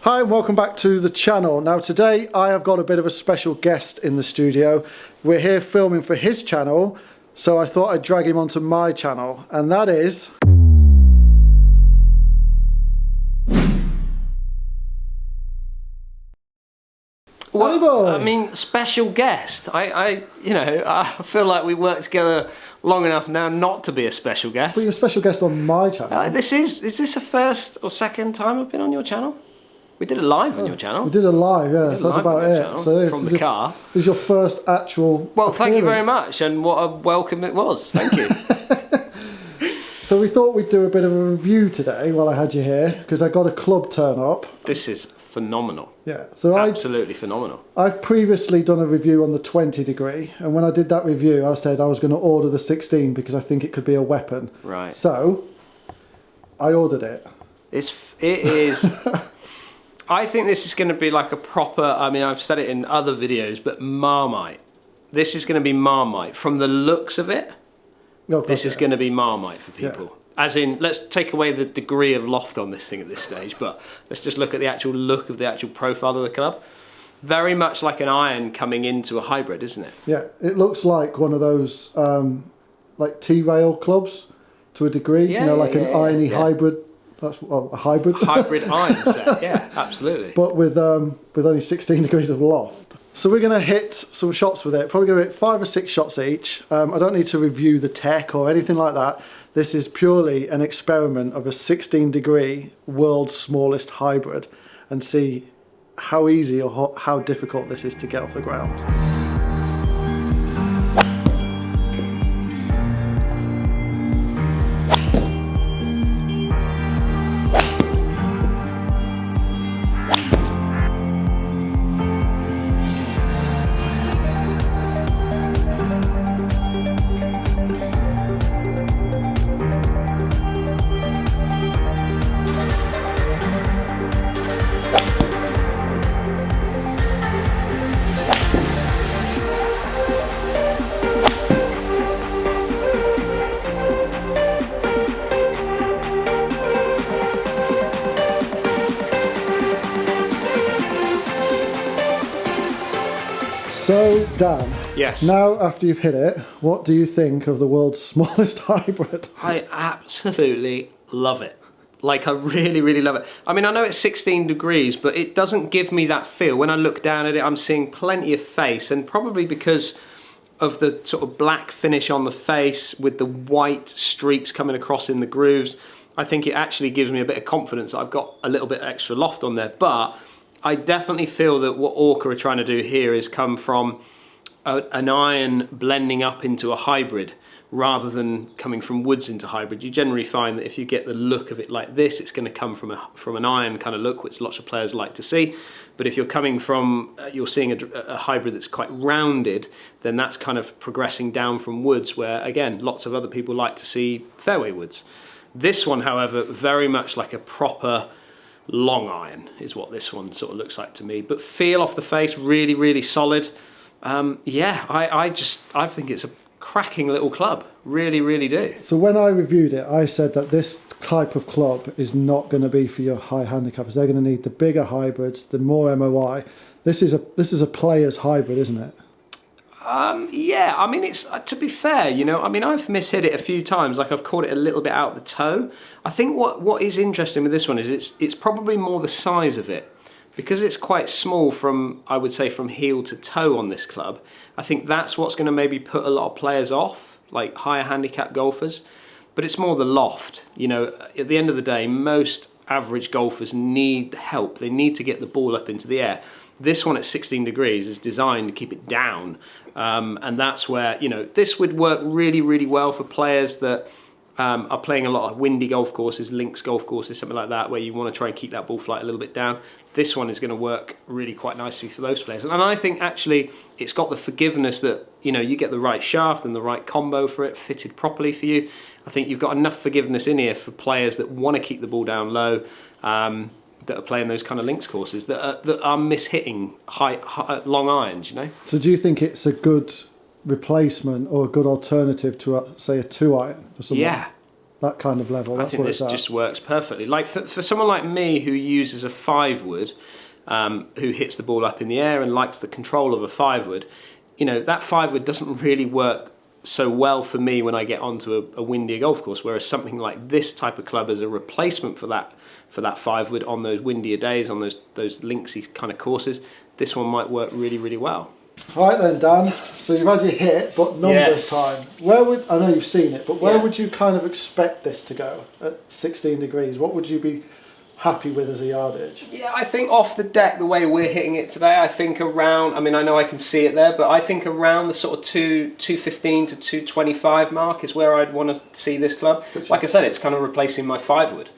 Hi and welcome back to the channel. Now today I have got a bit of a special guest in the studio. We're here filming for his channel, so I thought I'd drag him onto my channel, and that is... Well, I mean, special guest. I feel like we worked together long enough now not to be a special guest. But you're a special guest on my channel. Is this a first or second time I've been on your channel? We did it live on your channel. We did it live, yeah. That's about it. So from the car. This is your first actual Well, thank you very much, and what a welcome it was. Thank you. So we thought we'd do a bit of a review today while I had you here, because I got a club turn up. This is phenomenal. Yeah, so absolutely phenomenal. I've previously done a review on the 20 degree, and when I did that review I said I was going to order the 16 because I think it could be a weapon. Right. So I ordered it. It is. I think this is going to be like a proper, I mean, I've said it in other videos, but Marmite. This is going to be Marmite. From the looks of it, this is going to be Marmite for people. Yeah. As in, let's take away the degree of loft on this thing at this stage, but let's just look at the actual look of the actual profile of the club. Very much like an iron coming into a hybrid, isn't it? Yeah, it looks like one of those like T-rail clubs to a degree, yeah, you know, like an irony hybrid. That's a hybrid. Hybrid iron set, yeah, absolutely. But with only 16 degrees of loft. So we're going to hit some shots with it. Probably going to hit 5 or 6 shots each. I don't need to review the tech or anything like that. This is purely an experiment of a 16 degree world's smallest hybrid, and see how easy or how difficult this is to get off the ground. So, Dan, yes. Now after you've hit it, what do you think of the world's smallest hybrid? I absolutely love it. Like, I really, really love it. I mean, I know it's 16 degrees, but it doesn't give me that feel. When I look down at it, I'm seeing plenty of face, and probably because of the sort of black finish on the face with the white streaks coming across in the grooves, I think it actually gives me a bit of confidence that I've got a little bit extra loft on there. But I definitely feel that what ORKA are trying to do here is come from an iron blending up into a hybrid rather than coming from woods into hybrid. You generally find that if you get the look of it like this, it's going to come from an iron kind of look, which lots of players like to see. But if you're coming from, you're seeing a hybrid that's quite rounded, then that's kind of progressing down from woods, where again, lots of other people like to see fairway woods. This one, however, very much like a proper long iron is what this one sort of looks like to me. But feel off the face, really, really solid. Yeah, I think it's a cracking little club. Really, really do. So when I reviewed it, I said that this type of club is not going to be for your high handicappers. They're going to need the bigger hybrids, the more MOI. This is a player's hybrid, isn't it? Yeah, I mean, it's to be fair, you know, I mean, I've mishit it a few times, like I've caught it a little bit out the toe. I think what is interesting with this one is it's probably more the size of it. Because it's quite small from, I would say, from heel to toe on this club, I think that's what's going to maybe put a lot of players off, like higher handicap golfers. But it's more the loft. You know, at the end of the day, most average golfers need help. They need to get the ball up into the air. This one at 16 degrees is designed to keep it down. And that's where, you know, this would work really, really well for players that are playing a lot of windy golf courses, links golf courses, something like that, where you want to try and keep that ball flight a little bit down. This one is going to work really quite nicely for those players. And I think actually it's got the forgiveness that, you know, you get the right shaft and the right combo for it, fitted properly for you. I think you've got enough forgiveness in here for players that want to keep the ball down low, that are playing those kind of links courses, that are mishitting long irons, you know. So do you think it's a good replacement or a good alternative to, say, a 2-iron for someone? Yeah, that kind of level. I think this just works perfectly. Like for someone like me who uses a 5-wood, who hits the ball up in the air and likes the control of a 5-wood, you know, that 5-wood doesn't really work so well for me when I get onto a windier golf course, whereas something like this type of club as a replacement for that 5-wood on those windier days, on those linksy kind of courses, this one might work really, really well. Right then, Dan, so you've had your hit, but numbers time. Where would, I know you've seen it, but where would you kind of expect this to go at 16 degrees? What would you be happy with as a yardage? Yeah, I think off the deck, the way we're hitting it today, I think around, I mean, I know I can see it there, but I think around the sort of 215 to 225 mark is where I'd want to see this club. Like I said, it's kind of replacing my 5-wood.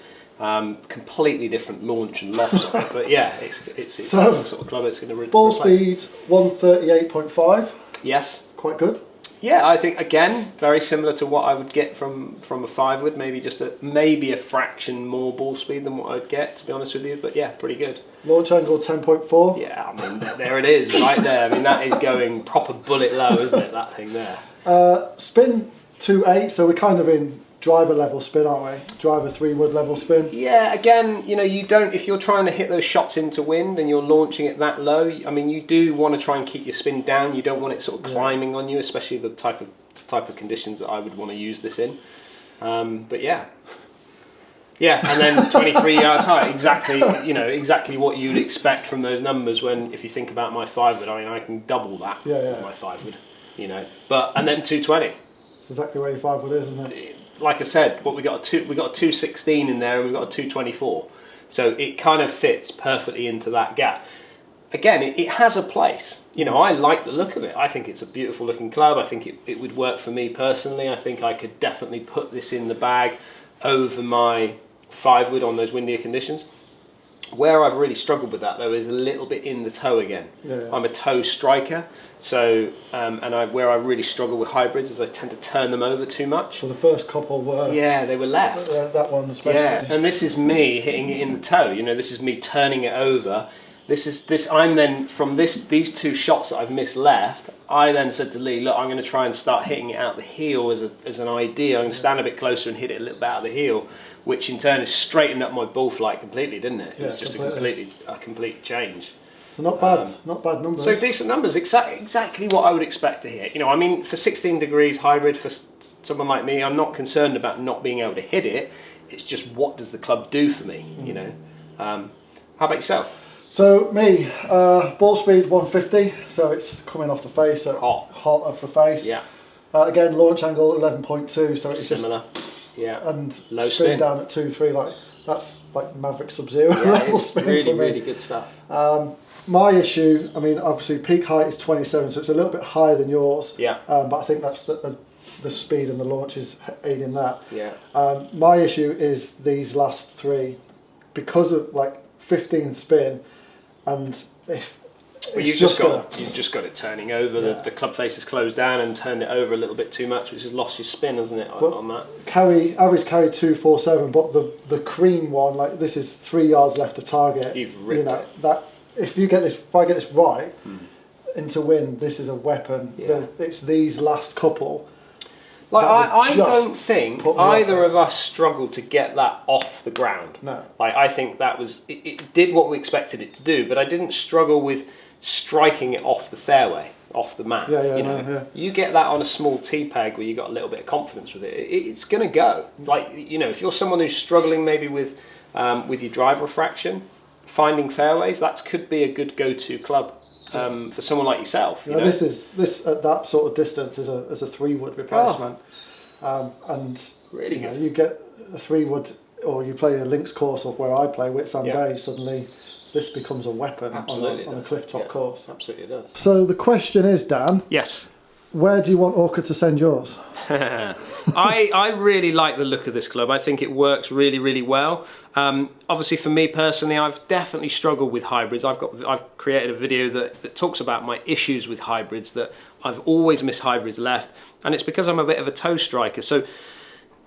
Completely different launch and loft on it, but yeah, it's so, the sort of club it's going to ball speed 138.5. Yes, quite good. Yeah, I think again very similar to what I would get from a 5-wood, maybe just maybe a fraction more ball speed than what I'd get, to be honest with you. But yeah, pretty good. Launch angle 10.4. Yeah, I mean there it is, right there. I mean that is going proper bullet low, isn't it? That thing there. Spin 2.8, so we're kind of in driver level spin, aren't we? Driver 3-wood level spin. Yeah, again, you know, you don't, if you're trying to hit those shots into wind and you're launching it that low, I mean, you do want to try and keep your spin down. You don't want it sort of climbing on you, especially the type of conditions that I would want to use this in. But yeah, and then 23 yards high, exactly, you know, exactly what you'd expect from those numbers. When, if you think about my 5-wood, I mean, I can double that on my 5-wood, you know. But and then 220. It's exactly where your 5-wood is, isn't it? Like I said, we got a 216 in there, and we've got a 224, so it kind of fits perfectly into that gap. Again, it has a place. You know, I like the look of it. I think it's a beautiful looking club. I think it would work for me personally. I think I could definitely put this in the bag over my 5-wood on those windier conditions. Where I've really struggled with that though is a little bit in the toe again. I'm a toe striker, so where I really struggle with hybrids is I tend to turn them over too much. So the first couple were... Yeah, they were left. That one especially. Yeah, and this is me hitting it in the toe. You know, this is me turning it over. I'm then, from these 2 shots that I've missed left, I then said to Lee, look, I'm going to try and start hitting it out the heel as an idea. I'm going to stand a bit closer and hit it a little bit out of the heel, which in turn has straightened up my ball flight completely, didn't it? It was just a complete change. So not bad numbers. So decent numbers, exactly what I would expect to hit. You know, I mean, for 16 degrees hybrid, for someone like me, I'm not concerned about not being able to hit it. It's just, what does the club do for me, you know? How about yourself? So me, ball speed 150, so it's coming off the face, so hot off the face. Yeah. Again, launch angle 11.2, so it's similar. And low spin down at 2.3, like that's like Maverick Sub-Zero level spin. Really good stuff. My issue, I mean, obviously peak height is 27, so it's a little bit higher than yours. Yeah. But I think that's the speed and the launch is aiding that. Yeah. My issue is these last 3, because of like 15 spin. And you've just got it turning over. The club face is closed down and turned it over a little bit too much, which has lost your spin, hasn't it? On that average carry 247, but the cream one, like this is 3 yards left of target. You've ripped it. That if I get this right into wind, this is a weapon. Yeah. It's these last couple. Like I don't think either of us struggled to get that off the ground. No. Like I think that was it did what we expected it to do, but I didn't struggle with striking it off the fairway, off the mat. You get that on a small tee peg where you got a little bit of confidence with it. It's gonna go. Like, you know, if you're someone who's struggling maybe with your drive refraction, finding fairways, that could be a good go-to club. For someone like yourself, you know? This at that sort of distance is a 3-wood replacement, and really good. You get a 3-wood, or you play a links course of where I play Whitsun Bay. Suddenly, this becomes a weapon on a cliff top course. Absolutely does. So the question is, Dan. Yes. Where do you want ORKA to send yours? I really like the look of this club. I think it works really well. Obviously for me personally, I've definitely struggled with hybrids. I've created a video that talks about my issues with hybrids, that I've always missed hybrids left, and it's because I'm a bit of a toe striker. So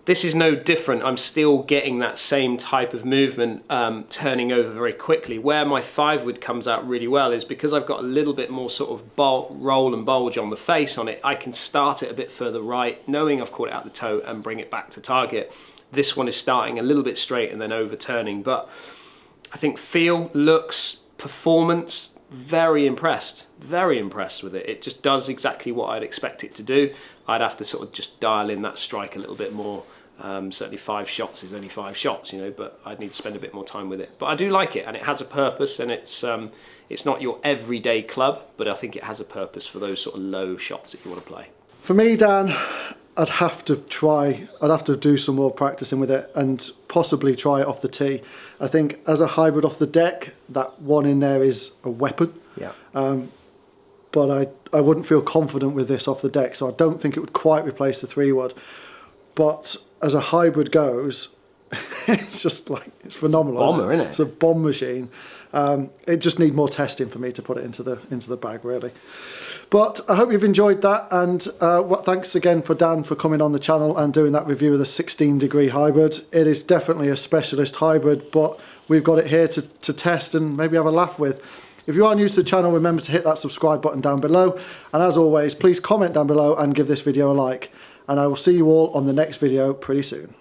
this is no different. I'm still getting that same type of movement, turning over very quickly. Where my 5-wood comes out really well is because I've got a little bit more sort of roll and bulge on the face on it. I can start it a bit further right, knowing I've caught it out the toe, and bring it back to target. This one is starting a little bit straight and then overturning, but I think feel, looks, performance, very impressed with it. It just does exactly what I'd expect it to do. I'd have to sort of just dial in that strike a little bit more. Certainly 5 shots is only 5 shots, you know, but I'd need to spend a bit more time with it. But I do like it, and it has a purpose, and it's not your everyday club, but I think it has a purpose for those sort of low shots that you want to play. For me, Dan, I'd have to do some more practicing with it and possibly try it off the tee. I think as a hybrid off the deck, that one in there is a weapon. Yeah. But I wouldn't feel confident with this off the deck, so I don't think it would quite replace the 3-wood. But as a hybrid goes, it's just like, it's phenomenal. Bomber, isn't it? It's a bomb machine. It just needs more testing for me to put it into the bag, really. But I hope you've enjoyed that, and thanks again for Dan for coming on the channel and doing that review of the 16-degree hybrid. It is definitely a specialist hybrid, but we've got it here to test and maybe have a laugh with. If you are new to the channel, remember to hit that subscribe button down below, and as always, please comment down below and give this video a like, and I will see you all on the next video pretty soon.